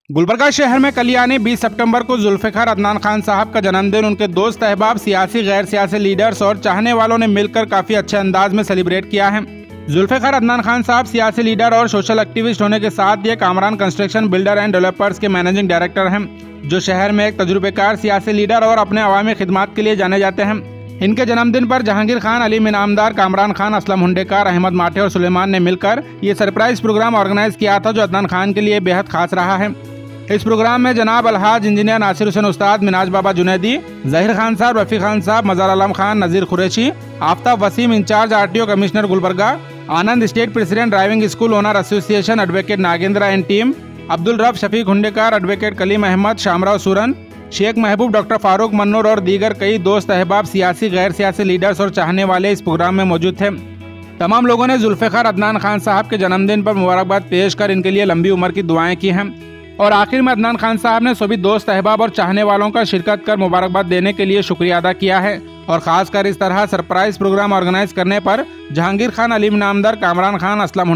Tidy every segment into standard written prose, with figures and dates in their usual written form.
गुलबर्गा शहर में कल यानी 20 सितंबर को जुल्फिकार अदनान खान साहब का जन्मदिन उनके दोस्त अहबाब, सियासी गैर सियासी लीडर्स और चाहने वालों ने मिलकर काफी अच्छे अंदाज में सेलिब्रेट किया है। जुल्फिकार अदनान खान साहब सियासी लीडर और सोशल एक्टिविस्ट होने के साथ ये Kamran construction builder and developers के मैनेजिंग डायरेक्टर हैं, जो शहर में एक तजुर्बेकार सियासी लीडर और अपने अवामी खिदमात के लिए जाने जाते हैं। इनके जन्मदिन पर जहांगीर खान, अली इनामदार, कामरान खान, असलम हुंडेकार, अहमद माठे और सुलेमान ने मिलकर ये सरप्राइज प्रोग्राम ऑर्गेनाइज किया था, जो अदनान खान के लिए बेहद खास रहा है। इस प्रोग्राम में जनाब अलहाज इंजीनियर नासिर हुसैन उस्ताद, मिनाज बाबा जुनैदी, जहीर खान साहब, Rafi Khan Sahab, Mazar Alam Khan, Nazir Qureshi, Aftab Wasim in-charge RTO commissioner Gulbarga, Anand state president driving school owner association advocate Nagendra and team, Abdul Rauf, Shafiq Hundekar, advocate Kaleem Ahmed, Shamrao Suran, Sheikh Mehboob, doctor Farooq Mannur और दीगर कई दोस्त अहबाब, सियासी गैर सियासी लीडर्स और चाहने वाले इस प्रोग्राम में मौजूद थे। तमाम लोगों ने जुल्फिकार अदनान खान साहब के जन्मदिन पर मुबारकबाद पेश कर इनके लिए लंबी उम्र की दुआएं की हैं और आखिर में अदनान खान साहब ने सभी दोस्त अहबाब और चाहने वालों का शिरकत कर मुबारकबाद देने के लिए शुक्रिया अदा किया है और खासकर इस तरह सरप्राइज प्रोग्राम ऑर्गेनाइज करने पर जहांगीर खान, अली इनामदार, कामरान खान, असलम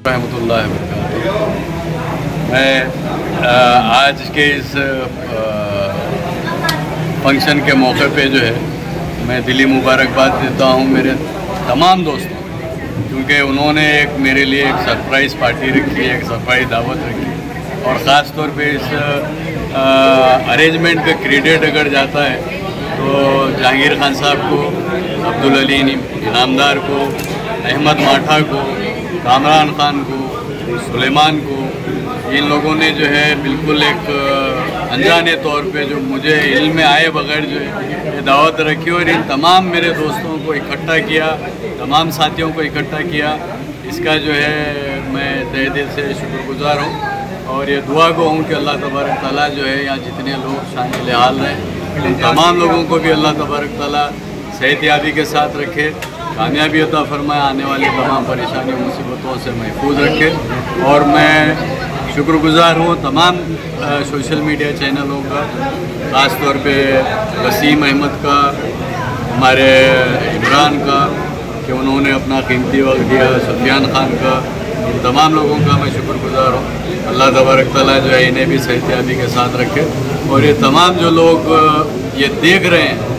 रहमतुल्लाह मैं आज के इस फंक्शन के मौके पे जो है मैं दिली मुबारकबाद देता हूँ मेरे तमाम दोस्तों, क्योंकि उन्होंने मेरे लिए एक सरप्राइज़ पार्टी रखी, एक सरप्राइज़ दावत रखी और ख़ास तौर पे इस अरेंजमेंट का क्रेडिट अगर जाता है तो जहांगीर खान साहब को, अब्दुल अली इनामदार को, अहमद माठा को, कामरान खान को, सुलेमान को, इन लोगों ने जो है बिल्कुल एक अनजाने तौर पे जो मुझे इल्म में आए बगैर जो है ये दावत रखी और इन तमाम मेरे दोस्तों को इकट्ठा किया, तमाम साथियों को इकट्ठा किया। इसका जो है मैं तहे दिल से शुक्रगुजार हूँ और ये दुआ को हूँ कि अल्लाह तबारक ताला जो है यहाँ जितने लोग शामिल हाल हैं उन तमाम लोगों को भी अल्लाह तबारक ताला सेहतयाबी के साथ रखे कामयाबी अता फरमाए, आने वाली तमाम परेशानियों मुसीबतों से महफूज रखे। और मैं शुक्रगुज़ार हूँ तमाम सोशल मीडिया चैनलों का, ख़ास तौर पे वसीम अहमद का, हमारे इमरान का, कि उन्होंने अपना कीमती वक्त दिया, सुफियान खान का, इन तमाम लोगों का मैं शुक्रगुज़ार हूँ। अल्लाह तबारक तआला जो है इन्हें भी सेहतियाबी के साथ रखे। और ये तमाम जो लोग ये देख रहे हैं,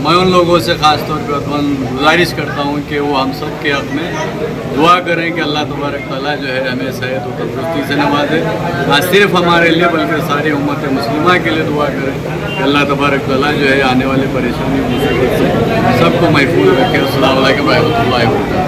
मैं उन लोगों से ख़ास तौर पर गुजारिश करता हूँ कि वो हम सब के हक़ में दुआ करें कि अल्लाह तबारक तआला जो है हमें सेहत और तंदुरुस्ती से नवाजे। ना सिर्फ हमारे लिए बल्कि सारी उम्मत मुस्लिमा के लिए दुआ करें कि अल्लाह तबारक तआला जो है आने वाली परेशानी मुसीबत से सबको महफूज रखे। अस्सलामु अलैकुम व रहमतुल्लाहि व बरकातहू।